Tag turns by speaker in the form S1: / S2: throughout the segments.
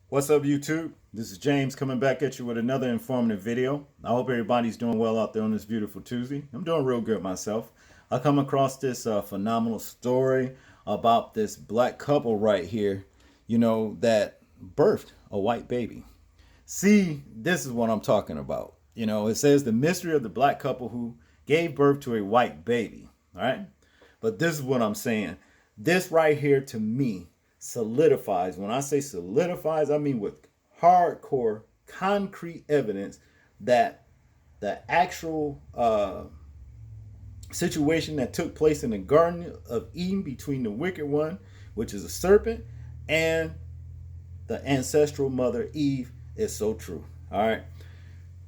S1: What's up, YouTube? This is James coming back at you with another informative video. I hope everybody's doing well out there on this beautiful Tuesday. I'm doing real good myself. I come across this phenomenal story about this black couple right here, that birthed a white baby. See, this is what I'm talking about. It says the mystery of the black couple who gave birth to a white baby. All right. But this is what I'm saying. This right here to me solidifies. When I say solidifies, I mean with hardcore, concrete evidence that the actual situation that took place in the Garden of Eden between the wicked one, which is a serpent, and the ancestral mother Eve is so true. All right.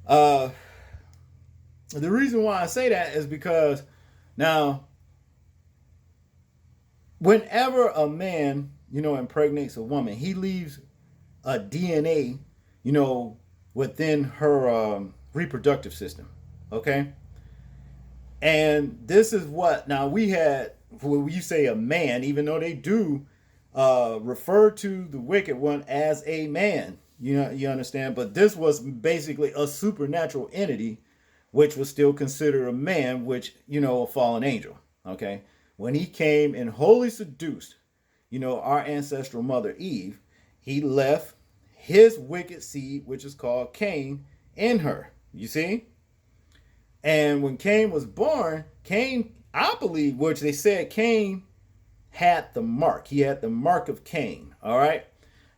S1: Uh, the reason why I say that is because now, whenever a man, impregnates a woman, he leaves a DNA, within her reproductive system. Okay. And this is what, now we had, when you say a man, even though they do refer to the wicked one as a man, you understand, but this was basically a supernatural entity, which was still considered a man, which, a fallen angel. Okay. When he came and wholly seduced, our ancestral mother Eve, he left his wicked seed, which is called Cain, in her. You see? And when Cain was born, Cain, I believe, which they said Cain had the mark. He had the mark of Cain. All right.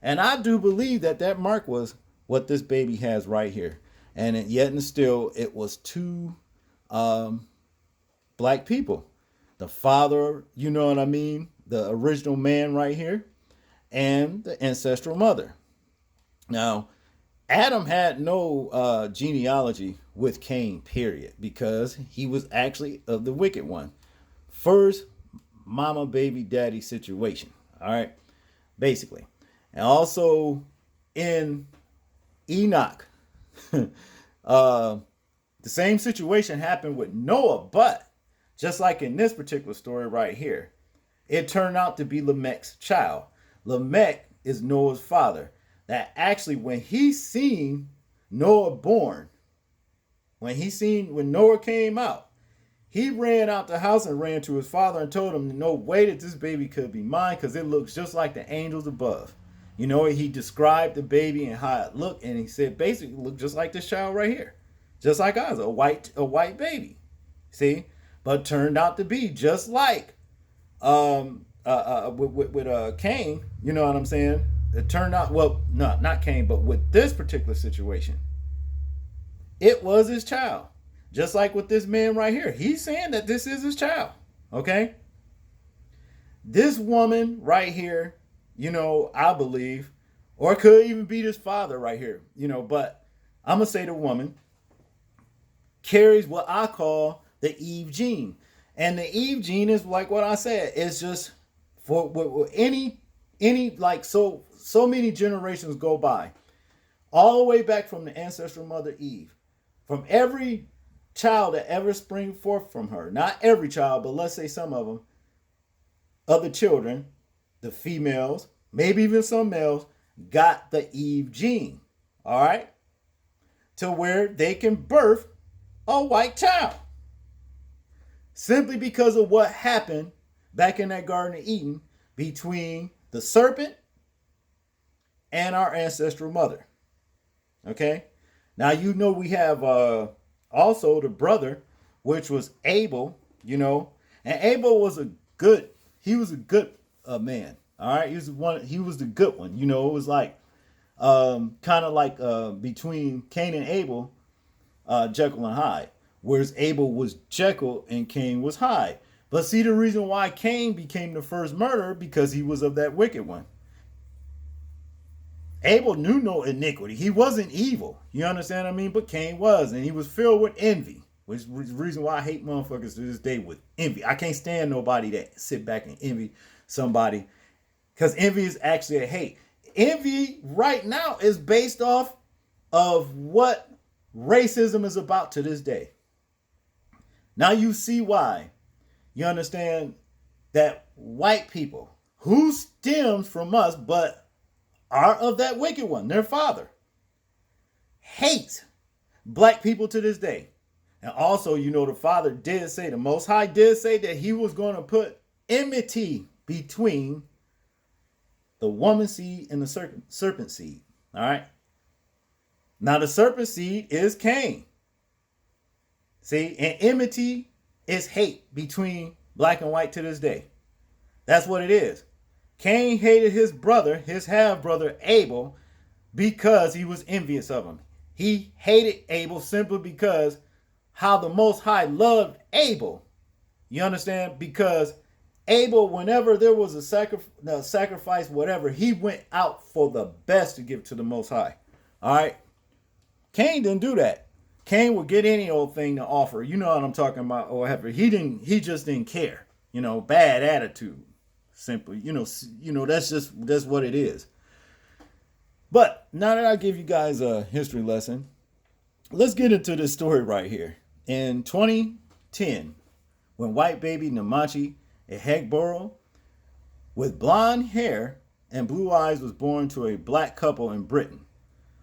S1: And I do believe that that mark was what this baby has right here. And yet and still, it was two um, black people. The father, you know what I mean? The original man right here, and the ancestral mother. Now, Adam had no genealogy with Cain, period, because he was actually of the wicked one. First, mama, baby, daddy situation. All right, basically. And also in Enoch, the same situation happened with Noah, but just like in this particular story right here, it turned out to be Lamech's child. Lamech is Noah's father. That actually, when he seen Noah born, when Noah came out, he ran out the house and ran to his father and told him, no way that this baby could be mine because it looks just like the angels above. He described the baby and how it looked, and he said basically it looked just like this child right here. Just like us, a white baby. See? But turned out to be just like with Cain, you know what I'm saying? It turned out, well, no, not Cain, but with this particular situation, it was his child. Just like with this man right here, he's saying that this is his child. Okay, this woman right here, I believe, or it could even be this father right here, but I'm gonna say the woman carries what I call the Eve gene. And the Eve gene is like what I said, it's just for any like so many generations go by, all the way back from the ancestral mother Eve, from every child that ever spring forth from her, not every child, but let's say some of them, other children, the females, maybe even some males, got the Eve gene. All right, to where they can birth a white child simply because of what happened back in that Garden of Eden between the serpent and our ancestral mother. Okay. Now, we have also the brother, which was Abel, and Abel was he was a good man. All right. He was the good one. It was like kind of like between Cain and Abel, Jekyll and Hyde. Whereas Abel was Jekyll and Cain was Hyde. But see, the reason why Cain became the first murderer, because he was of that wicked one. Abel knew no iniquity. He wasn't evil. You understand what I mean? But Cain was, and he was filled with envy, which is the reason why I hate motherfuckers to this day with envy. I can't stand nobody that sit back and envy somebody, because envy is actually a hate. Envy right now is based off of what racism is about to this day. Now you see why. You understand that white people who stems from us, but are of that wicked one. Their father hates black people to this day. And also, the Father did say, the Most High did say that he was going to put enmity between the woman seed and the serpent seed. All right. Now, the serpent seed is Cain. See, and enmity is hate between black and white to this day. That's what it is. Cain hated his brother, his half-brother Abel, because he was envious of him. He hated Abel simply because how the Most High loved Abel. You understand? Because Abel, whenever there was a sacrifice, whatever, he went out for the best to give to the Most High. All right? Cain didn't do that. Cain would get any old thing to offer. You know what I'm talking about, or whatever. He just didn't care. Bad attitude. Simply. That's what it is. But now that I give you guys a history lesson, let's get into this story right here. In 2010, when white baby Namachi Ehegboro, with blonde hair and blue eyes, was born to a black couple in Britain.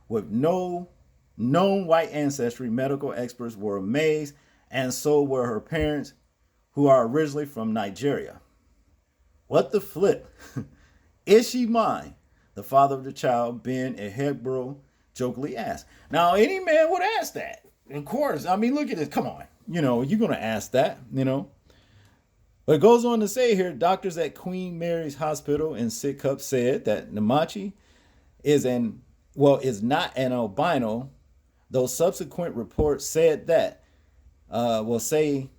S1: With no known white ancestry, medical experts were amazed, and so were her parents, who are originally from Nigeria. What the flip? Is she mine? The father of the child, Ben Ehegboro, jokingly asked. Now, any man would ask that. Of course. I mean, look at this. Come on. You're going to ask that, But it goes on to say here, doctors at Queen Mary's Hospital in Sidcup said that Namachi is not an albino, though subsequent reports said that, say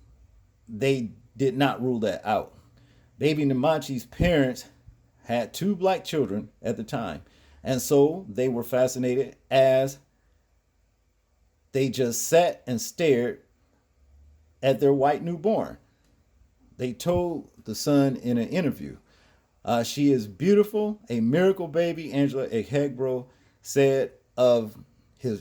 S1: they did not rule that out. Baby Namachi's parents had 2 black children at the time, and so they were fascinated as they just sat and stared at their white newborn. They told the Sun in an interview, she is beautiful, a miracle baby, Angela Ehegboro said of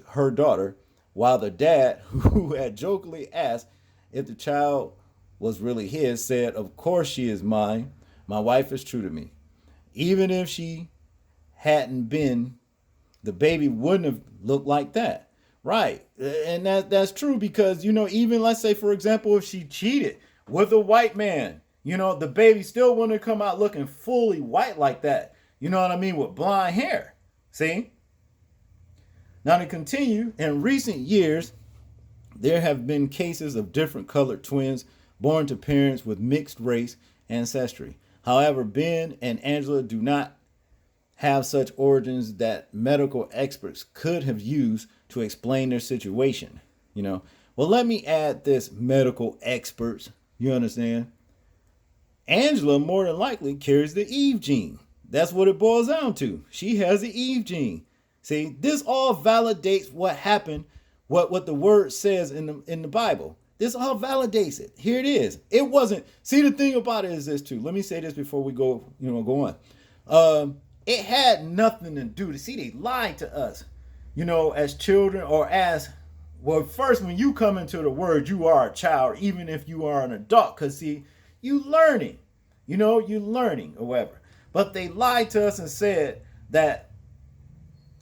S1: her daughter, while the dad, who had jokingly asked if the child was really his, said, of course she is mine. My wife is true to me. Even if she hadn't been, the baby wouldn't have looked like that. Right. And that's true because, even let's say, for example, if she cheated with a white man, the baby still wouldn't have come out looking fully white like that. You know what I mean? With blonde hair. See? Now to continue, in recent years, there have been cases of different colored twins born to parents with mixed race ancestry. However, Ben and Angela do not have such origins that medical experts could have used to explain their situation. Well, let me add this, medical experts. You understand? Angela more than likely carries the Eve gene. That's what it boils down to. She has the Eve gene. See, this all validates what happened, what the word says in the Bible. This all validates it. Here it is. It wasn't. See, the thing about it is this too. Let me say this before we go on. It had nothing to do to see. They lied to us, as children or as well. First, when you come into the word, you are a child, even if you are an adult. Cause see, you learning, you learning or whatever. But they lied to us and said that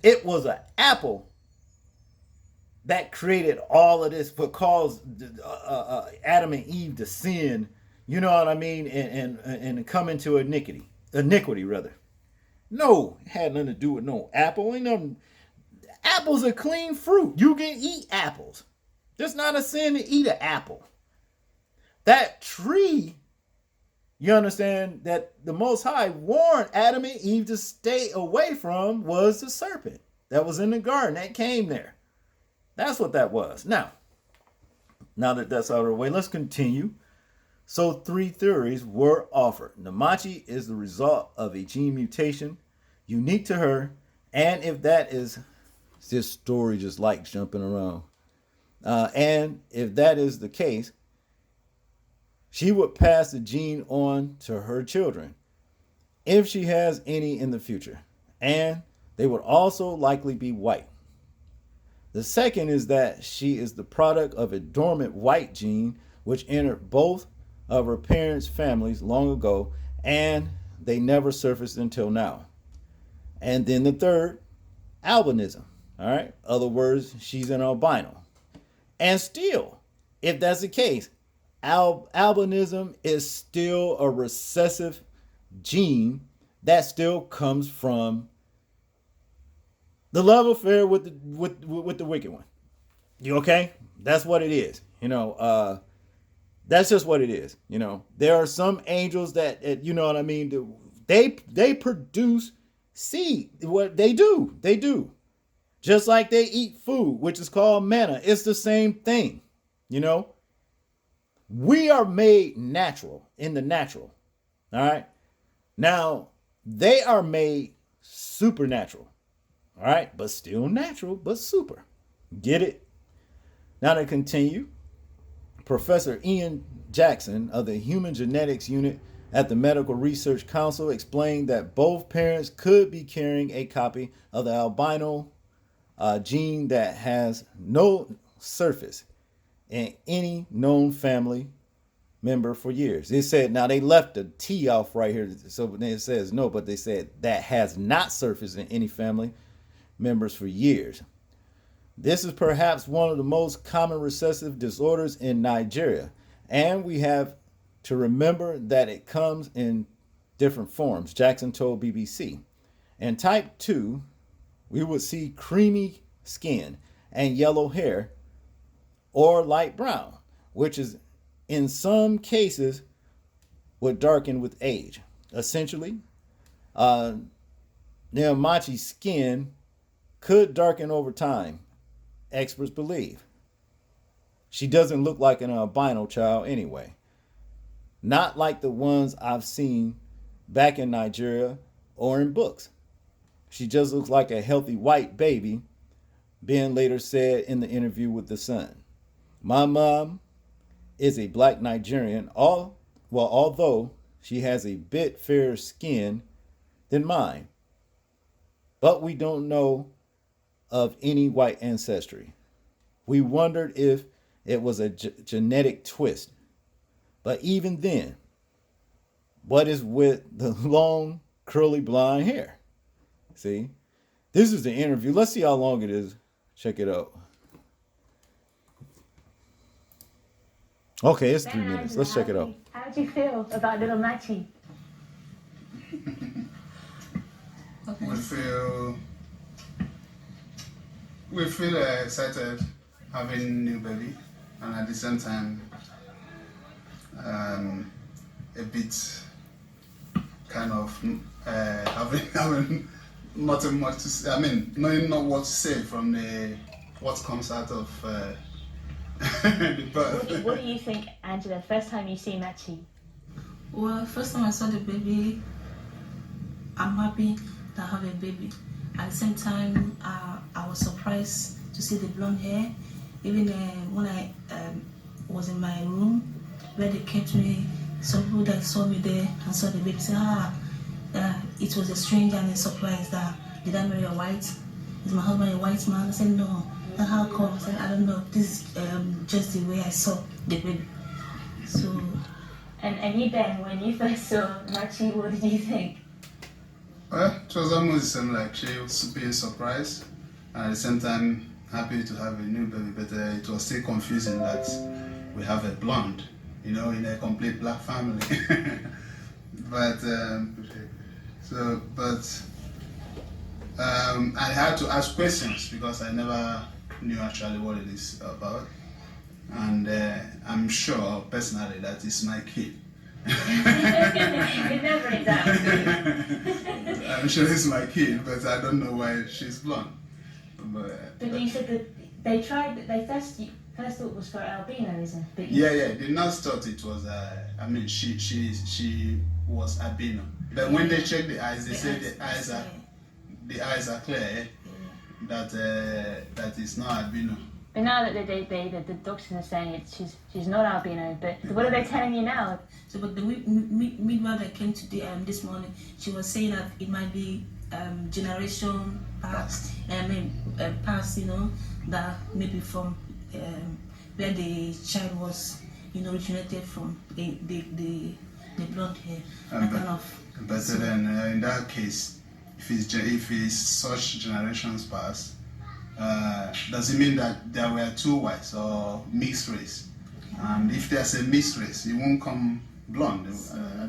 S1: it was an apple that created all of this, what caused Adam and Eve to sin, you know what I mean, and come into iniquity rather. No, it had nothing to do with no apple. Ain't nothing. Apples are clean fruit. You can eat apples. It's not a sin to eat an apple. That tree, you understand, that the Most High warned Adam and Eve to stay away from was the serpent that was in the garden that came there. That's what that was. Now that that's out of the way, let's continue. So 3 theories were offered. Namachi is the result of a gene mutation unique to her, and if that is, this story just like jumping around. And if that is the case, she would pass the gene on to her children, if she has any in the future, and they would also likely be white. The second is that she is the product of a dormant white gene which entered both of her parents' families long ago, and they never surfaced until now. And then the third, albinism. All right. Other words, she's an albino. And still, if that's the case, albinism is still a recessive gene that still comes from the love affair with the wicked one. You okay? That's what it is. That's just what it is. There are some angels that you know what I mean. They produce seed. What they do. Just like they eat food, which is called manna. It's the same thing. We are made natural in the natural. All right. Now they are made supernatural. All right, but still natural, but super. Get it? Now to continue, Professor Ian Jackson of the Human Genetics Unit at the Medical Research Council explained that both parents could be carrying a copy of the albino gene that has no surface in any known family member for years. They said, now they left the T off right here, so it says no, but they said that has not surfaced in any family members for years. This is perhaps one of the most common recessive disorders in Nigeria, and we have to remember that it comes in different forms, Jackson told BBC. In type 2, we would see creamy skin and yellow hair or light brown, which is in some cases would darken with age. Essentially, Neomachi's skin could darken over time, experts believe. She doesn't look like an albino child anyway. Not like the ones I've seen back in Nigeria or in books. She just looks like a healthy white baby, Ben later said in the interview with The Sun. My mom is a black Nigerian, although she has a bit fairer skin than mine. But we don't know of any white ancestry. We wondered if it was a genetic twist. But even then, what is with the long, curly, blonde hair? See, this is the interview. Let's see how long it is. Check it out. Okay, it's 3 minutes. Let's check it out.
S2: How do you feel about little Machi?
S3: We feel excited having new baby, and at the same time, a bit kind of having nothing much to say. I mean, knowing not what to say from what comes out of the birth.
S2: What do you think, Angela? First time you see Machi?
S4: Well, first time I saw the baby, I'm happy to have a baby. At the same time, I was surprised to see the blonde hair. Even when I was in my room, where they kept me, some people that saw me there and saw the baby said, it was a strange and a surprise that, did I marry a white? Is my husband a white man? I said, no. And how come? I said, I don't know. This is just the way I saw the baby. So.
S2: And you, Ben, when you first saw Machi, what did you think?
S3: Well, it was almost the same, like she was being surprised, and at the same time happy to have a new baby, but it was still confusing that we have a blonde, in a complete black family. But I had to ask questions because I never knew actually what it is about, and I'm sure personally that it's my kid.
S2: You never doubt.
S3: I'm sure it's my kid, but I don't know why she's blonde.
S2: But you said that they first thought it was for albinism. But
S3: yeah, the nurse thought it was. She was albino. But when they checked the eyes, they said the eyes are clear. That is not albino.
S2: But now that the doctors are saying she's not albino, but what are they telling you now?
S4: So, but the midwife that came today this morning, she was saying that it might be generation past. Past, that maybe from where the child was, originated from the blonde hair.
S3: But then in that case, if it's such generations past, does it mean that there were two whites or mixed race? And if there's a mixed race, it won't come blonde.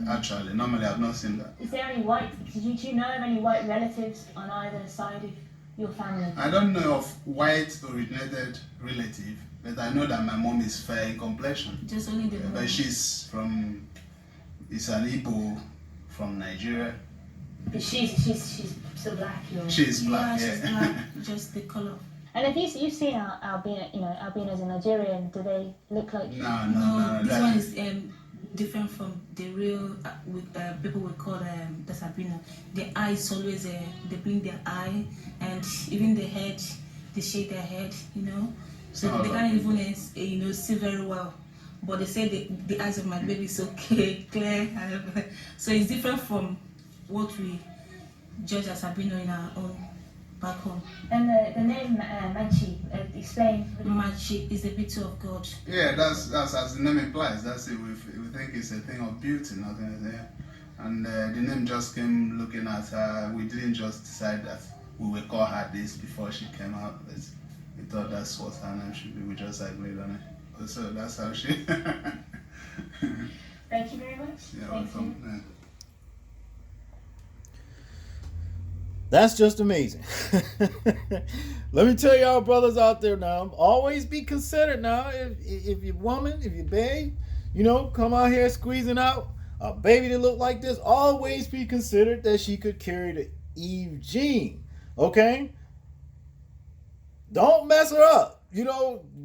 S3: Actually, normally I've not seen that.
S2: Is there any white? Do you know of any white relatives on either side of your family?
S3: I don't know of white originated relative, but I know that my mom is fair in complexion.
S4: Just only the
S3: But she's an Igbo from Nigeria.
S2: But she's still black.
S3: She's black,
S4: she's
S3: yeah.
S4: black, just the color.
S2: And have you've seen albinos in Nigeria, and do they look like?
S3: No.
S4: This one is different from the real people we call the Sabina. The eye is always they bring their eye, and even the head, they shake their head, so they can't even see very well. But they say the eyes of my baby is okay, clear, so it's different from what we judge as Sabino in our own back home.
S2: And the name Manchi, explain.
S4: Manchi is the beauty of God.
S3: Yeah, that's as the name implies. That's it. We think it's a thing of beauty, nothing else. Yeah. And the name just came looking at her. We didn't just decide that we will call her this before she came out. But we thought that's what her name should be. We just agreed on it. So that's how she.
S2: Thank you very much.
S3: Yeah,
S2: Thank you.
S3: welcome. Yeah.
S1: That's just amazing. Let me tell y'all brothers out there now, always be considerate now. If you're woman, if you're babe, come out here squeezing out a baby that look like this, always be considered that she could carry the Eve gene. Okay? Don't mess her up.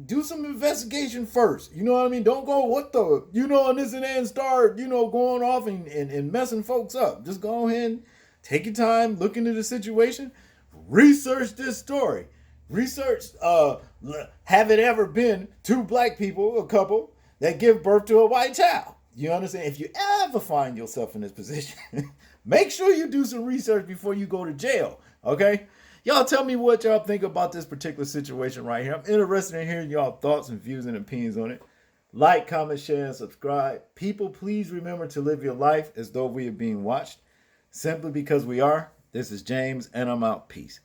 S1: Do some investigation first. You know what I mean? Don't go, what the, and this and that, and start, going off and messing folks up. Just go ahead and take your time, look into the situation, research this story. Research, have it ever been two black people, a couple, that give birth to a white child? You understand? If you ever find yourself in this position, make sure you do some research before you go to jail, okay? Y'all tell me what y'all think about this particular situation right here. I'm interested in hearing y'all thoughts and views and opinions on it. Like, comment, share, and subscribe. People, please remember to live your life as though we are being watched. Simply because we are. This is James, and I'm out. Peace.